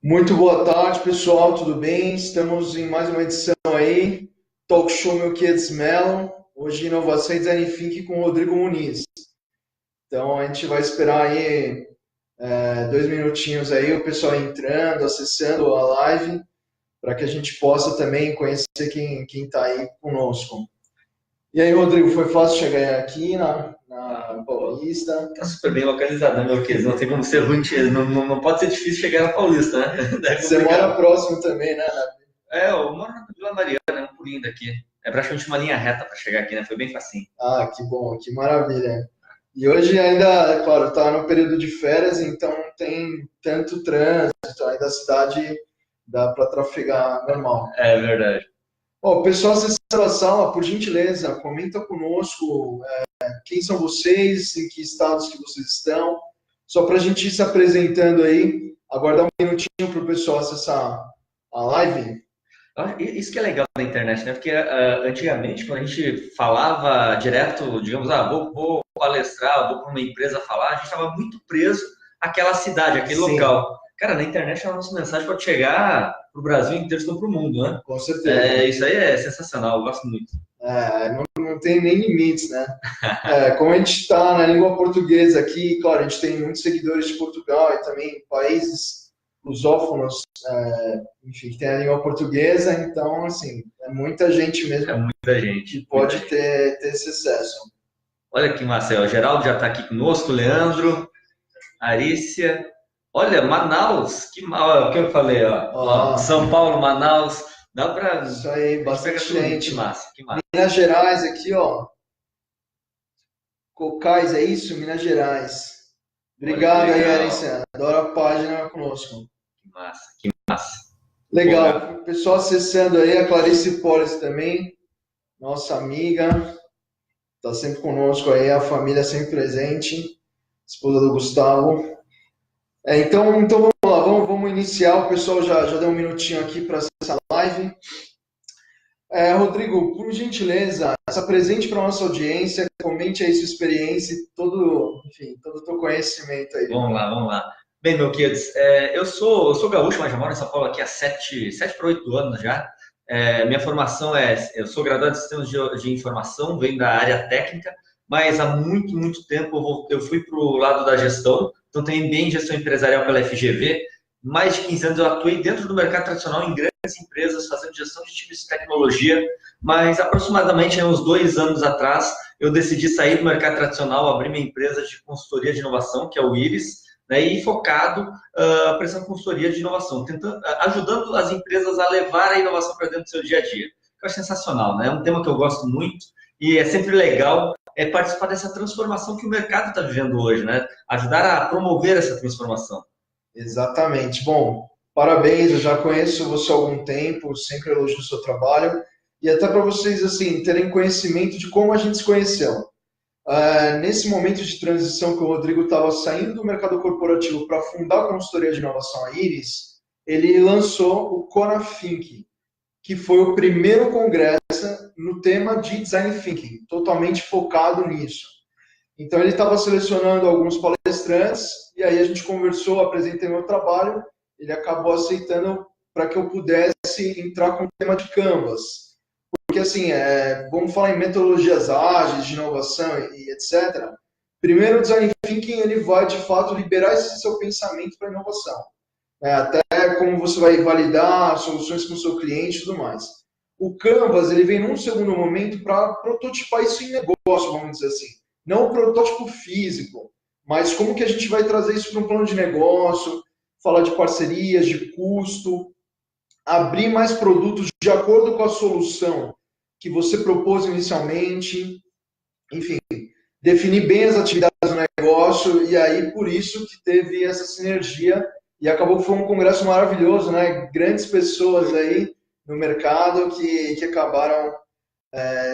Muito boa tarde, pessoal, tudo bem? Estamos em mais uma edição aí, Talk Show Meu Kids Melon, hoje inovação e design thinking com o Rodrigo Muniz. Então a gente vai esperar aí 2 minutinhos aí, o pessoal entrando, acessando a live, para que a gente possa também conhecer quem está aí conosco. E aí, Rodrigo, foi fácil chegar aqui na Paulista? Tá super bem localizado, né, meu querido? Não tem como ser ruim, não pode ser difícil chegar na Paulista, né? É Você complicado. mora próximo também, né? Eu moro na Vila Mariana, é um pulinho daqui. É praticamente uma linha reta para chegar aqui, né? Foi bem facinho. Ah, que bom, que maravilha. E hoje ainda, é claro, está no período de férias, então não tem tanto trânsito, ainda a cidade dá para trafegar normal. É verdade. Ó, pessoal acessando a sala, por gentileza, comenta conosco quem são vocês, em que estados que vocês estão, só para a gente ir se apresentando aí, aguardar um minutinho para o pessoal acessar a live. Isso que é legal da internet, né? Porque antigamente, quando a gente falava direto, digamos, vou palestrar, vou para uma empresa falar, a gente estava muito preso àquela cidade, àquele Sim, local. Cara, na internet a nossa mensagem pode chegar para o Brasil inteiro, se não para o mundo, né? com certeza. Isso aí é sensacional, eu gosto muito. Não tem nem limites, né? Como a gente está na língua portuguesa aqui, claro, a gente tem muitos seguidores de Portugal e também países lusófonos, enfim, que tem a língua portuguesa, então, assim, é muita gente mesmo É muita gente. que pode ter esse acesso. Olha que massa, o Geraldo já está aqui conosco, o Leandro, Arícia. Olha, Manaus, que mal, o que eu falei, ó. São Paulo, Manaus, dá para... Isso aí, bastante gente. Que massa, que massa. Minas Gerais aqui, ó. Cocais, é isso? Minas Gerais. Obrigado aí, Arícia. Adoro a página conosco. Que massa, que massa. Legal. O pessoal acessando aí, a Clarice Polis também, nossa amiga, está sempre conosco aí, a família sempre presente, esposa do Gustavo. Então vamos lá, vamos iniciar. O pessoal já deu um minutinho aqui para acessar a live. Rodrigo, por gentileza, se apresente para a nossa audiência, comente aí sua experiência e todo o teu conhecimento aí. Vamos lá. Bem, meu kids, eu sou gaúcho, mas já moro em São Paulo aqui há 7 para 8 anos já. Minha formação eu sou graduado em Sistemas de Informação, venho da área técnica, mas há muito tempo eu fui para o lado da gestão, então tenho MBA em Gestão Empresarial pela FGV. Mais de 15 anos eu atuei dentro do mercado tradicional em grandes empresas, fazendo gestão de times de tecnologia, mas aproximadamente uns 2 anos atrás eu decidi sair do mercado tradicional, abrir minha empresa de consultoria de inovação, que é o Iris, né, e focado prestando consultoria de inovação, ajudando as empresas a levar a inovação para dentro do seu dia a dia. Eu acho sensacional, né? É um tema que eu gosto muito e é sempre legal participar dessa transformação que o mercado está vivendo hoje, né? Ajudar a promover essa transformação. Exatamente. Bom, parabéns, eu já conheço você há algum tempo, sempre elogio o seu trabalho, e até para vocês, assim, terem conhecimento de como a gente se conheceu. Nesse momento de transição que o Rodrigo estava saindo do mercado corporativo para fundar a consultoria de inovação a Iris, ele lançou o Conafink, que foi o primeiro congresso no tema de Design Thinking, totalmente focado nisso. Então ele estava selecionando alguns palestrantes, e aí a gente conversou, apresentei meu trabalho, ele acabou aceitando para que eu pudesse entrar com o tema de Canvas. Porque, assim, vamos falar em metodologias ágeis, de inovação e etc. Primeiro, o Design Thinking ele vai, de fato, liberar esse seu pensamento para a inovação. Até como você vai validar soluções com o seu cliente e tudo mais. O Canvas ele vem num segundo momento para prototipar isso em negócio, vamos dizer assim. Não o protótipo físico, mas como que a gente vai trazer isso para um plano de negócio, falar de parcerias, de custo, abrir mais produtos de acordo com a solução que você propôs inicialmente, enfim, definir bem as atividades do negócio, e aí por isso que teve essa sinergia, e acabou que foi um congresso maravilhoso, né? Grandes pessoas aí no mercado que acabaram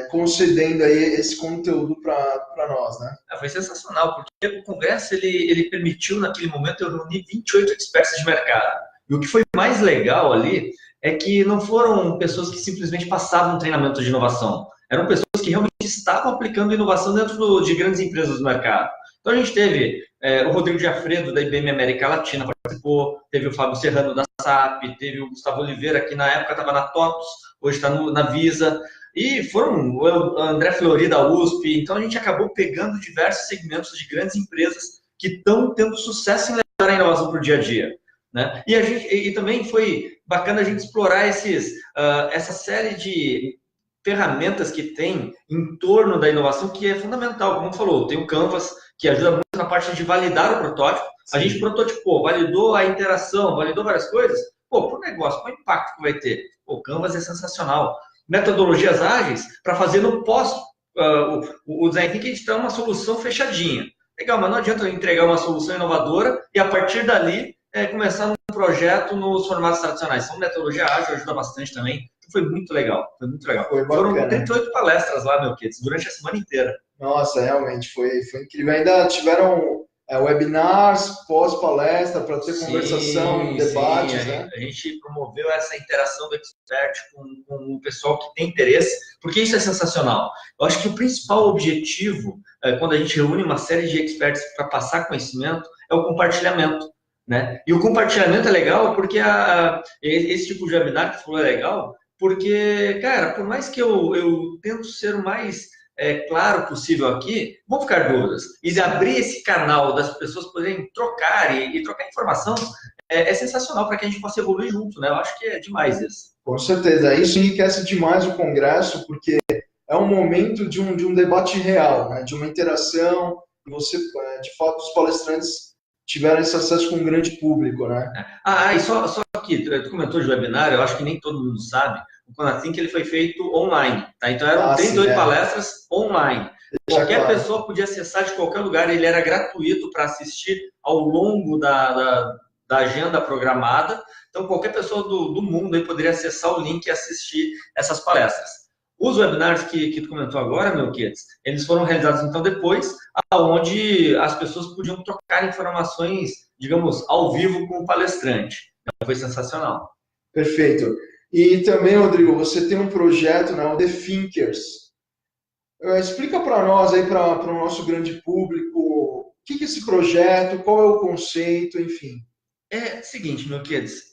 concedendo aí esse conteúdo para nós, né? Foi sensacional, porque o congresso ele permitiu, naquele momento, eu reunir 28 experts de mercado. E o que foi mais legal ali é que não foram pessoas que simplesmente passavam um treinamento de inovação. Eram pessoas que realmente estavam aplicando inovação dentro de grandes empresas do mercado. Então a gente teve o Rodrigo Giaffredo, da IBM América Latina, participou, teve o Fábio Serrano, da SAP, teve o Gustavo Oliveira, que na época estava na TOTUS, hoje está na Visa, e foram o André Fleury, da USP. Então a gente acabou pegando diversos segmentos de grandes empresas que estão tendo sucesso em levar a inovação para o dia a dia. Né? E também foi bacana a gente explorar essa série de ferramentas que tem em torno da inovação, que é fundamental. Como falou, tem o Canvas, que ajuda muito na parte de validar o protótipo. Sim. A gente prototipou, validou a interação, validou várias coisas. Pô, para o negócio, qual o impacto que vai ter? Pô, o Canvas é sensacional. Metodologias ágeis para fazer no pós, o design thinking, a gente dá uma solução fechadinha. Legal, mas não adianta eu entregar uma solução inovadora e a partir dali começar um projeto nos formatos tradicionais. Então, metodologia ágil ajuda bastante também. Foi muito legal, foi muito legal. Foram 38 palestras lá, meu kids, durante a semana inteira. Nossa, realmente, foi incrível. Ainda tiveram webinars, pós-palestra, para ter conversação, debates, né? A gente promoveu essa interação do expert com o pessoal que tem interesse, porque isso é sensacional. Eu acho que o principal objetivo, quando a gente reúne uma série de experts para passar conhecimento, é o compartilhamento. Né? E o compartilhamento é legal porque esse tipo de webinar que você falou é legal, porque, cara, por mais que eu tento ser o mais claro possível aqui, vão ficar dúvidas. E abrir esse canal das pessoas poderem trocar e trocar informação é sensacional para que a gente possa evoluir junto, né? Eu acho que é demais isso. Com certeza. Isso enriquece demais o Congresso, porque é um momento de um debate real, né? De uma interação, e você, de fato, os palestrantes tiveram esse acesso com um grande público, né? E só que tu comentou de webinar, eu acho que nem todo mundo sabe, o Conathink ele foi feito online, tá? Então eram 38 palestras online. Qualquer pessoa podia acessar de qualquer lugar, ele era gratuito para assistir ao longo da agenda programada, então qualquer pessoa do mundo aí poderia acessar o link e assistir essas palestras. Os webinars que tu comentou agora, meu kids, eles foram realizados então depois, onde as pessoas podiam trocar informações, digamos, ao vivo com o palestrante. Então, foi sensacional. Perfeito. E também, Rodrigo, você tem um projeto, né, o The Thinkers. Explica para nós, aí para o nosso grande público, o que é esse projeto, qual é o conceito, enfim. É o seguinte, meu kids,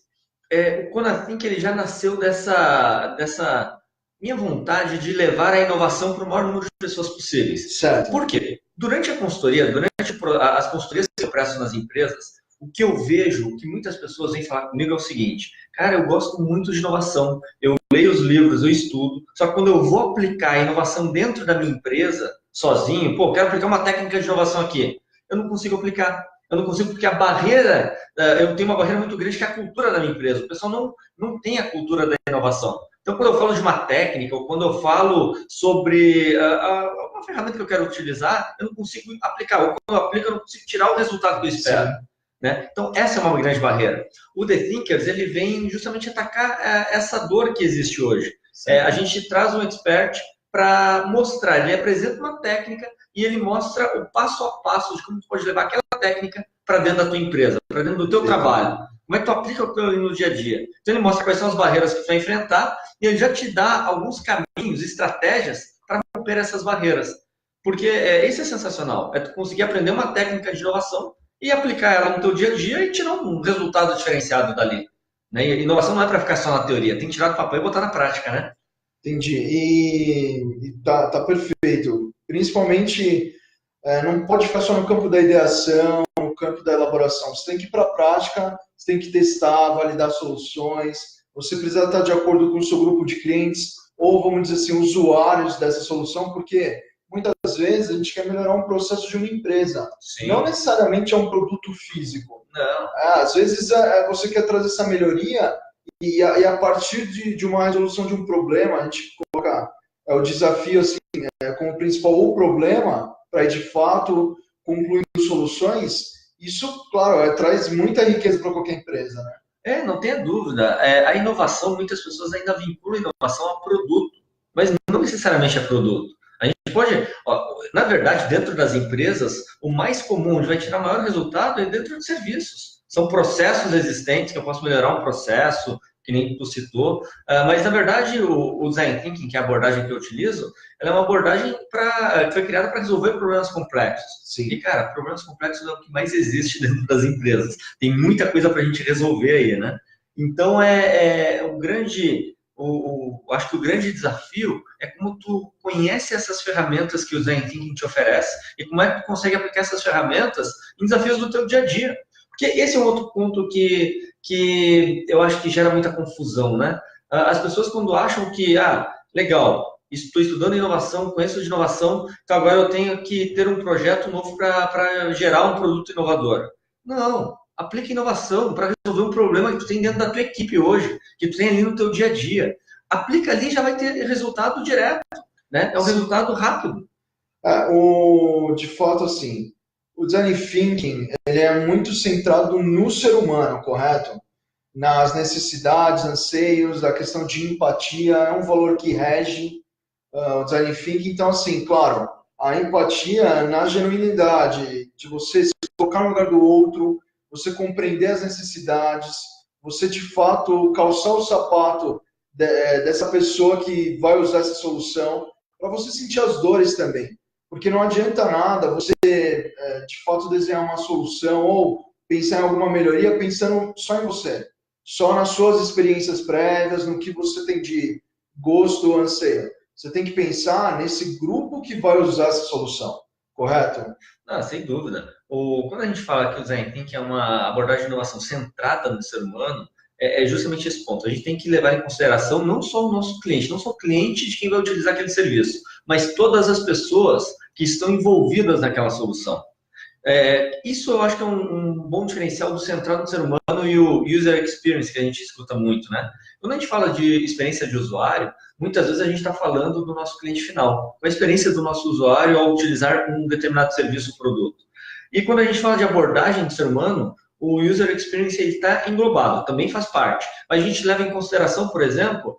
o Conathink ele já nasceu dessa minha vontade de levar a inovação para o maior número de pessoas possíveis. Certo. Por quê? Durante a consultoria, durante as consultorias que eu presto nas empresas, o que eu vejo, o que muitas pessoas vêm falar comigo é o seguinte: cara, eu gosto muito de inovação, eu leio os livros, eu estudo, só que quando eu vou aplicar a inovação dentro da minha empresa, sozinho, quero aplicar uma técnica de inovação aqui, eu não consigo aplicar. Eu não consigo porque a barreira, eu tenho uma barreira muito grande que é a cultura da minha empresa. O pessoal não tem a cultura da inovação. Então, quando eu falo de uma técnica, ou quando eu falo sobre uma ferramenta que eu quero utilizar, eu não consigo aplicar. Ou quando eu aplico, eu não consigo tirar o resultado que eu espero. Né? Então, essa é uma grande barreira. O The Thinkers, ele vem justamente atacar essa dor que existe hoje. A gente traz um expert para mostrar, ele apresenta uma técnica e ele mostra o passo a passo de como tu pode levar aquela técnica para dentro da tua empresa, para dentro do teu trabalho. Como é que tu aplica no dia a dia? Então ele mostra quais são as barreiras que tu vai enfrentar e ele já te dá alguns caminhos, estratégias para romper essas barreiras. Porque isso é sensacional, é tu conseguir aprender uma técnica de inovação e aplicar ela no teu dia a dia e tirar um resultado diferenciado dali. Né? E inovação não é para ficar só na teoria, tem que tirar do papel e botar na prática, né? Entendi. E tá perfeito. Principalmente, não pode ficar só no campo da ideação, no campo da elaboração. Você tem que ir para a prática, você tem que testar, validar soluções. Você precisa estar de acordo com o seu grupo de clientes, ou vamos dizer assim, usuários dessa solução, porque muitas vezes a gente quer melhorar um processo de uma empresa. Sim. Não necessariamente é um produto físico. Não. Às vezes você quer trazer essa melhoria e a partir de uma resolução de um problema, a gente coloca o desafio assim, como principal o problema, para de fato concluir soluções. Isso, claro, traz muita riqueza para qualquer empresa, né? Não tenha dúvida. A inovação, muitas pessoas ainda vinculam a inovação a produto, mas não necessariamente a produto. A gente pode, na verdade, dentro das empresas, o mais comum, onde vai tirar maior resultado é dentro de serviços. São processos existentes que eu posso melhorar um processo, que nem tu citou, mas na verdade o Design Thinking, que é a abordagem que eu utilizo, ela é uma abordagem que foi criada para resolver problemas complexos. Sim. E, cara, problemas complexos é o que mais existe dentro das empresas. Tem muita coisa para a gente resolver aí, né? Então, acho que o grande desafio é como tu conhece essas ferramentas que o Design Thinking te oferece e como é que tu consegue aplicar essas ferramentas em desafios do teu dia a dia. Porque esse é um outro ponto que eu acho que gera muita confusão, né? As pessoas quando acham que, legal, estou estudando inovação, conheço de inovação, então agora eu tenho que ter um projeto novo para gerar um produto inovador. Não, aplica inovação para resolver um problema que tu tem dentro da tua equipe hoje, que tu tem ali no teu dia a dia. Aplica ali e já vai ter resultado direto, né? É um resultado rápido. De fato, assim, o Design Thinking ele é muito centrado no ser humano, correto? Nas necessidades, anseios, a questão de empatia, é um valor que rege o Design Thinking. Então, assim, claro, a empatia na genuinidade, de você se colocar no lugar do outro, você compreender as necessidades, você, de fato, calçar o sapato dessa pessoa que vai usar essa solução, para você sentir as dores também. Porque não adianta nada você, de fato, desenhar uma solução ou pensar em alguma melhoria pensando só em você, só nas suas experiências prévias, no que você tem de gosto ou anseio. Você tem que pensar nesse grupo que vai usar essa solução, correto? Sem dúvida. Quando a gente fala que o Design Thinking é uma abordagem de inovação centrada no ser humano, é justamente esse ponto. A gente tem que levar em consideração não só o nosso cliente, não só o cliente de quem vai utilizar aquele serviço, mas todas as pessoas que estão envolvidas naquela solução. Isso eu acho que é um bom diferencial do centrado no ser humano e o user experience, que a gente escuta muito, né? Quando a gente fala de experiência de usuário, muitas vezes a gente está falando do nosso cliente final, com a experiência do nosso usuário ao utilizar um determinado serviço ou produto. E quando a gente fala de abordagem do ser humano, o user experience está englobado, também faz parte. Mas a gente leva em consideração, por exemplo,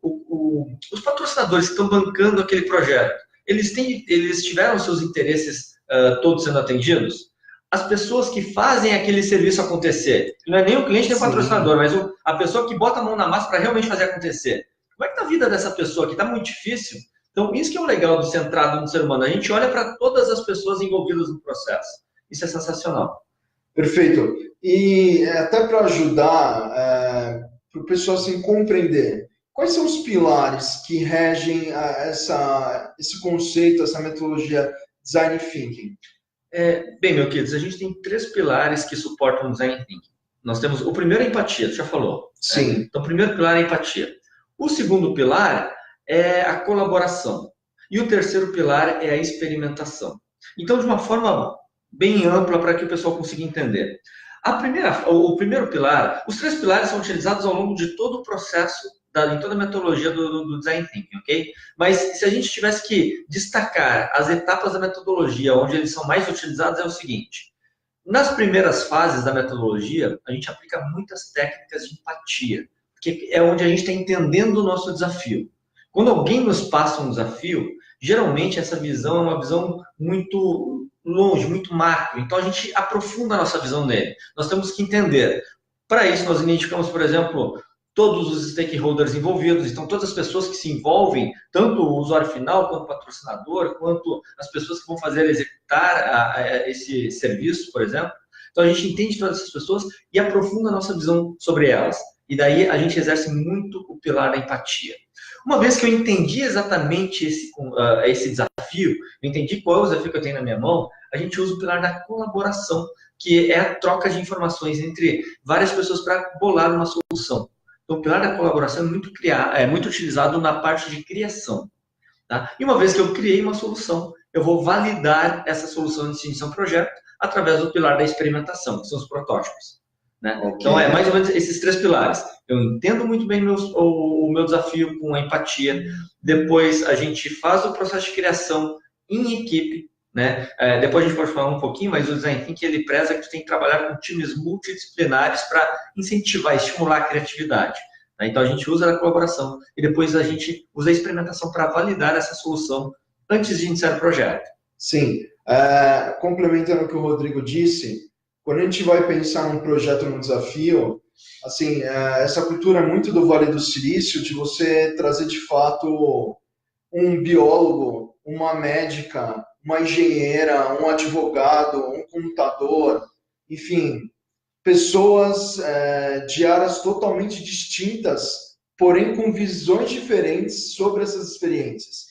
os patrocinadores que estão bancando aquele projeto. Eles tiveram seus interesses todos sendo atendidos? As pessoas que fazem aquele serviço acontecer, não é nem o cliente nem o patrocinador, mas a pessoa que bota a mão na massa para realmente fazer acontecer. Como é que está a vida dessa pessoa? Que está muito difícil. Então, isso que é o legal do centrado no ser humano. A gente olha para todas as pessoas envolvidas no processo. Isso é sensacional. Perfeito. E até para ajudar para o pessoal assim, compreender, quais são os pilares que regem esse conceito, essa metodologia Design Thinking? Bem, meu queridos, a gente tem 3 pilares que suportam o Design Thinking. Nós temos o primeiro é empatia, tu já falou. Sim. Então, o primeiro pilar é empatia. O segundo pilar é a colaboração. E o terceiro pilar é a experimentação. Então, de uma forma bem ampla para que o pessoal consiga entender. O primeiro pilar, os 3 pilares são utilizados ao longo de todo o processo, em toda a metodologia do Design Thinking, ok? Mas se a gente tivesse que destacar as etapas da metodologia onde eles são mais utilizados, é o seguinte. Nas primeiras fases da metodologia, a gente aplica muitas técnicas de empatia, porque é onde a gente está entendendo o nosso desafio. Quando alguém nos passa um desafio, geralmente essa visão é uma visão muito longe, muito macro. Então a gente aprofunda a nossa visão nele. Nós temos que entender. Para isso, nós identificamos, por exemplo, todos os stakeholders envolvidos, então todas as pessoas que se envolvem, tanto o usuário final, quanto o patrocinador, quanto as pessoas que vão fazer executar esse serviço, por exemplo. Então a gente entende todas essas pessoas e aprofunda a nossa visão sobre elas. E daí a gente exerce muito o pilar da empatia. Uma vez que eu entendi exatamente esse desafio, eu entendi qual é o desafio que eu tenho na minha mão, a gente usa o pilar da colaboração, que é a troca de informações entre várias pessoas para bolar uma solução. Então, o pilar da colaboração é muito utilizado na parte de criação. Tá? E uma vez que eu criei uma solução, eu vou validar essa solução antes de iniciar um projeto através do pilar da experimentação, que são os protótipos. Né? Okay. Então, é mais ou menos esses 3 pilares. Eu entendo muito bem o meu desafio com a empatia. Depois, a gente faz o processo de criação em equipe. Né? Depois a gente pode falar um pouquinho, mas o Design Thinking ele preza que tu tem que trabalhar com times multidisciplinares para incentivar, estimular a criatividade. Né? Então a gente usa a colaboração e depois a gente usa a experimentação para validar essa solução antes de iniciar o projeto. Sim, complementando o que o Rodrigo disse, quando a gente vai pensar num projeto, num desafio, Assim, essa cultura é muito do Vale do Silício, de você trazer de fato um biólogo, uma médica, uma engenheira, um advogado, um contador, enfim, pessoas de áreas totalmente distintas, porém com visões diferentes sobre essas experiências.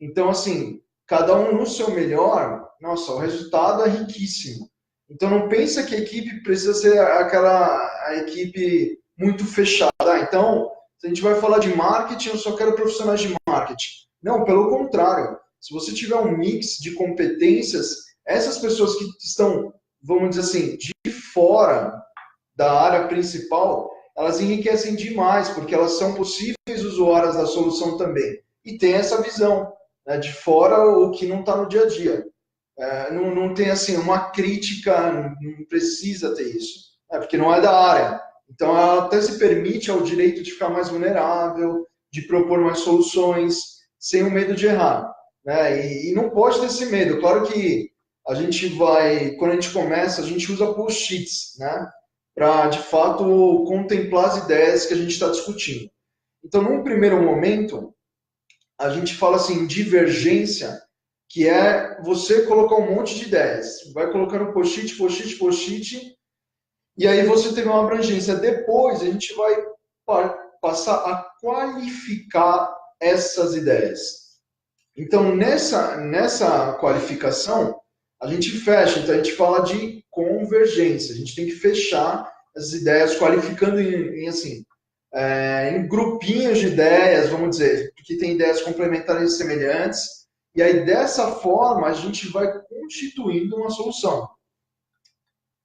Então, assim, cada um no seu melhor, nossa, o resultado é riquíssimo. Então, não pensa que a equipe precisa ser a equipe muito fechada. Então, se a gente vai falar de marketing, eu só quero profissionais de marketing. Não, pelo contrário. Se você tiver um mix de competências, essas pessoas que estão, vamos dizer assim, de fora da área principal, elas enriquecem demais, porque elas são possíveis usuárias da solução também. E tem essa visão, né, de fora o que não está no dia a dia. Não tem assim uma crítica, não precisa ter isso, porque não é da área. Então ela até se permite ao direito de ficar mais vulnerável, de propor mais soluções, sem o medo de errar, né? E não pode ter esse medo. Claro que a gente vai, quando a gente começa, a gente usa post-its, né? Para de fato contemplar as ideias que a gente está discutindo. Então, num primeiro momento, a gente fala assim, divergência, que é você colocar um monte de ideias. Vai colocando post-it, post-it, post-it, e aí você tem uma abrangência. Depois a gente vai passar a qualificar essas ideias. Então, nessa qualificação, a gente fecha. Então, a gente fala de convergência. A gente tem que fechar as ideias, qualificando em grupinhos de ideias, vamos dizer, porque tem ideias complementares e semelhantes. E aí, dessa forma, a gente vai constituindo uma solução.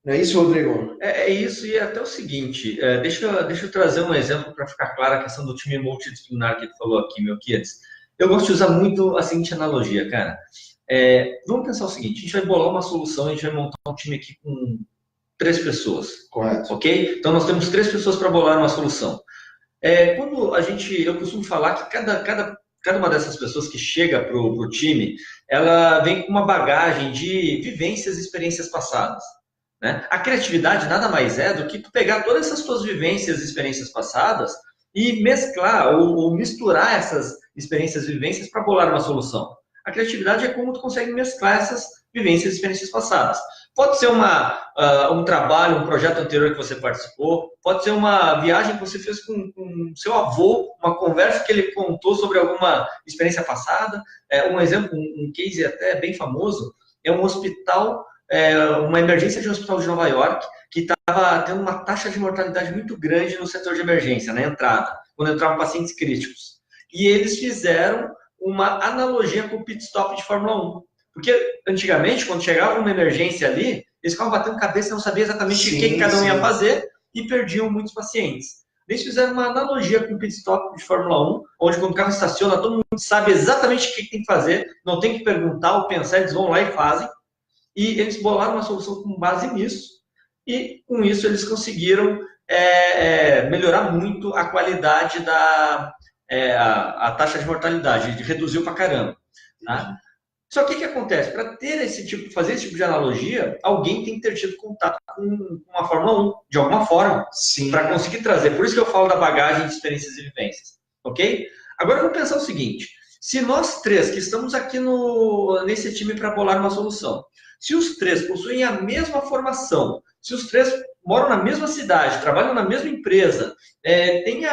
Não é isso, Rodrigo? É isso, e é até o seguinte, deixa eu trazer um exemplo para ficar clara a questão do time multidisciplinar que ele falou aqui, meu Kids. Eu gosto de usar muito a seguinte analogia, cara. Vamos pensar o seguinte, a gente vai bolar uma solução, a gente vai montar um time aqui com 3 pessoas. Correto. Ok? Então, nós temos 3 pessoas para bolar uma solução. Eu costumo falar que cada uma dessas pessoas que chega para o time, ela vem com uma bagagem de vivências e experiências passadas. Né? A criatividade nada mais é do que tu pegar todas essas tuas vivências e experiências passadas e mesclar ou misturar essas experiências e vivências para bolar uma solução. A criatividade é como tu consegue mesclar essas vivências e experiências passadas. Pode ser um trabalho, um projeto anterior que você participou, pode ser uma viagem que você fez com seu avô, uma conversa que ele contou sobre alguma experiência passada. Um exemplo, um case até bem famoso, é um hospital, uma emergência de um hospital de Nova York, que estava tendo uma taxa de mortalidade muito grande no setor de emergência, na entrada, quando entravam pacientes críticos. E eles fizeram uma analogia com o pit stop de Fórmula 1. Porque antigamente, quando chegava uma emergência ali, eles ficavam batendo cabeça e não sabiam exatamente o que cada um ia fazer e perdiam muitos pacientes. Eles fizeram uma analogia com o pit stop de Fórmula 1, onde quando o carro estaciona, todo mundo sabe exatamente o que tem que fazer, não tem que perguntar ou pensar, eles vão lá e fazem. E eles bolaram uma solução com base nisso, e com isso eles conseguiram melhorar muito a qualidade a taxa de mortalidade, reduziu pra caramba. Tá? Só que o que acontece? Para fazer esse tipo de analogia, alguém tem que ter tido contato com uma Fórmula 1, de alguma forma, para conseguir trazer. Por isso que eu falo da bagagem de experiências e vivências. Ok? Agora vamos pensar o seguinte: se nós 3 que estamos aqui nesse time para bolar uma solução, se os 3 possuem a mesma formação, se os 3 moram na mesma cidade, trabalham na mesma empresa, têm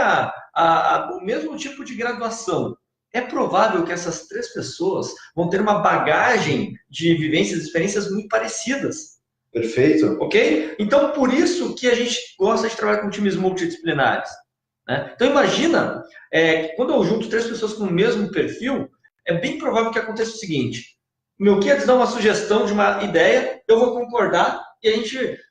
o mesmo tipo de graduação, é provável que essas 3 pessoas vão ter uma bagagem de vivências e experiências muito parecidas. Perfeito. Ok? Então, por isso que a gente gosta de trabalhar com times multidisciplinares. Né? Então, imagina, quando eu junto 3 pessoas com o mesmo perfil, é bem provável que aconteça o seguinte: o meu Kids dá uma sugestão de uma ideia, eu vou concordar, e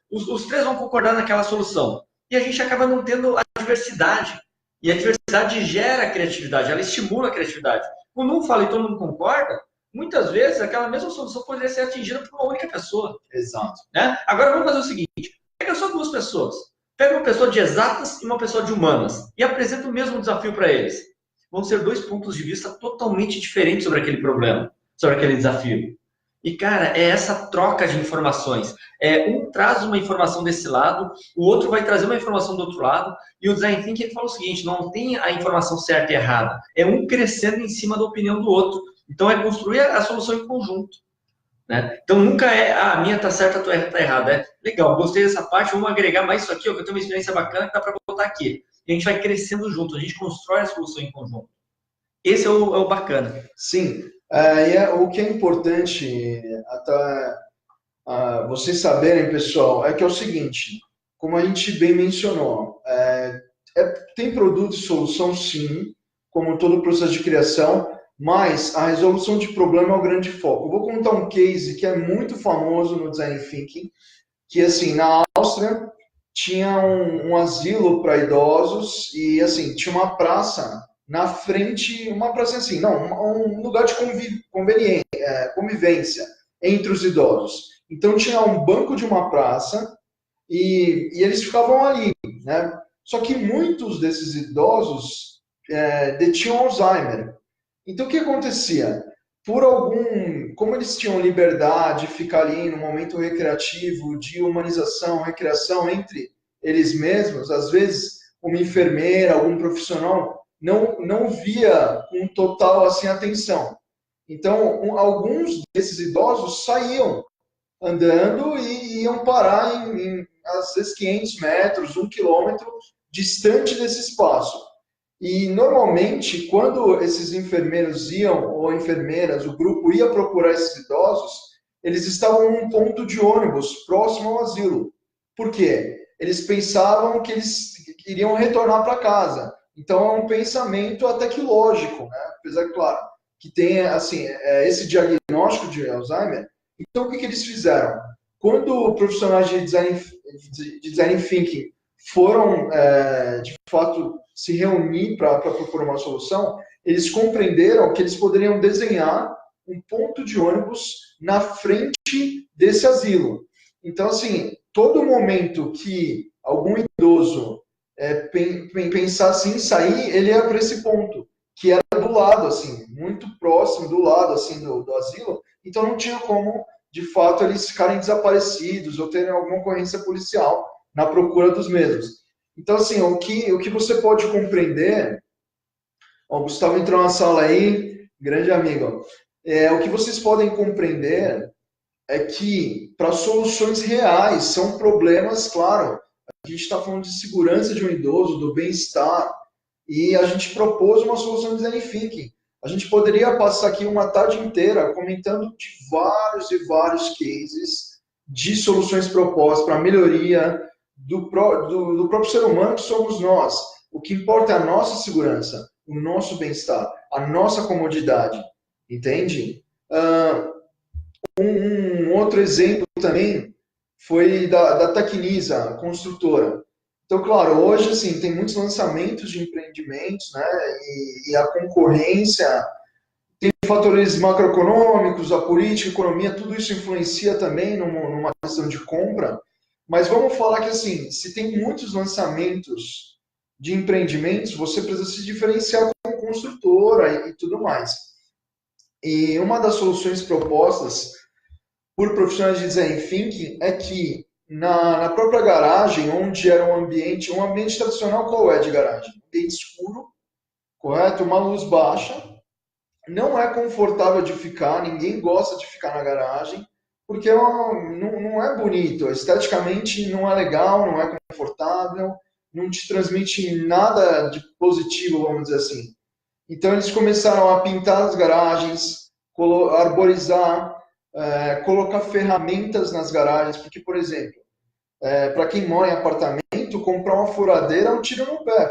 os 3 vão concordar naquela solução. E a gente acaba não tendo a diversidade. E a diversidade gera a criatividade, ela estimula a criatividade. Quando um fala e todo mundo concorda, muitas vezes aquela mesma solução poderia ser atingida por uma única pessoa. Exato. Né? Agora vamos fazer o seguinte: pega só 2 pessoas. Pega uma pessoa de exatas e uma pessoa de humanas e apresenta o mesmo desafio para eles. Vão ser 2 pontos de vista totalmente diferentes sobre aquele problema, sobre aquele desafio. E, cara, é essa troca de informações. Um traz uma informação desse lado, o outro vai trazer uma informação do outro lado, e o Design Thinking ele fala o seguinte, não tem a informação certa e errada, é um crescendo em cima da opinião do outro. Então, é construir a solução em conjunto. Né? Então, nunca a minha tá certa, a tua tá errada. Legal, gostei dessa parte, vamos agregar mais isso aqui, ó, que eu tenho uma experiência bacana que dá para botar aqui. E a gente vai crescendo junto, a gente constrói a solução em conjunto. Esse é o bacana. Sim, o que é importante até vocês saberem, pessoal, é que é o seguinte, como a gente bem mencionou, tem produto e solução sim, como todo processo de criação, mas a resolução de problema é o grande foco. Eu vou contar um case que é muito famoso no Design Thinking, que assim, na Áustria tinha um asilo para idosos e assim, tinha uma praça na frente, uma praça assim, não, um lugar de convivência entre os idosos. Então tinha um banco de uma praça e eles ficavam ali, né? Só que muitos desses idosos detinham Alzheimer. Então o que acontecia? Como eles tinham liberdade de ficar ali no momento recreativo, de humanização, recreação entre eles mesmos, às vezes uma enfermeira, algum profissional não via com total assim atenção. Então, alguns desses idosos saíam andando e iam parar às vezes 500 metros, 1 quilômetro distante desse espaço. E normalmente, quando esses enfermeiros iam, ou enfermeiras, o grupo ia procurar esses idosos, eles estavam num ponto de ônibus próximo ao asilo. Por quê? Eles pensavam que eles iriam retornar para casa. Então é um pensamento até que lógico, né? Apesar, claro, que tem assim, esse diagnóstico de Alzheimer. Então o que eles fizeram? Quando profissionais de design thinking foram, de fato, se reunir para procurar uma solução, eles compreenderam que eles poderiam desenhar um ponto de ônibus na frente desse asilo. Então, assim, todo momento que algum idoso pensasse em sair, ele ia para esse ponto, que era do lado, assim, muito próximo, do lado, assim, do asilo. Então, não tinha como, de fato, eles ficarem desaparecidos ou terem alguma ocorrência policial na procura dos mesmos. Então, assim, o que você pode compreender, ó, o Gustavo entrou na sala aí, grande amigo, o que vocês podem compreender é que para soluções reais, são problemas, claro, a gente está falando de segurança de um idoso, do bem-estar, e a gente propôs uma solução de design thinking. A gente poderia passar aqui uma tarde inteira comentando de vários e vários cases de soluções propostas para melhoria do próprio ser humano que somos nós. O que importa é a nossa segurança, o nosso bem-estar, a nossa comodidade, entende? Um outro exemplo também foi da Tecnisa, construtora. Então, claro, hoje assim, tem muitos lançamentos de empreendimentos, né? E a concorrência, tem fatores macroeconômicos, a política, a economia, tudo isso influencia também numa questão de compra. Mas vamos falar que assim, se tem muitos lançamentos de empreendimentos, você precisa se diferenciar como construtora e tudo mais. E uma das soluções propostas por profissionais de design thinking é que na própria garagem, onde era um ambiente tradicional, qual é de garagem? Um ambiente escuro, correto? Uma luz baixa, não é confortável de ficar, ninguém gosta de ficar na garagem, porque não é bonito, esteticamente não é legal, não é confortável, não te transmite nada de positivo, vamos dizer assim. Então eles começaram a pintar as garagens, arborizar, colocar ferramentas nas garagens, porque, por exemplo, para quem mora em apartamento, comprar uma furadeira é um tiro no pé,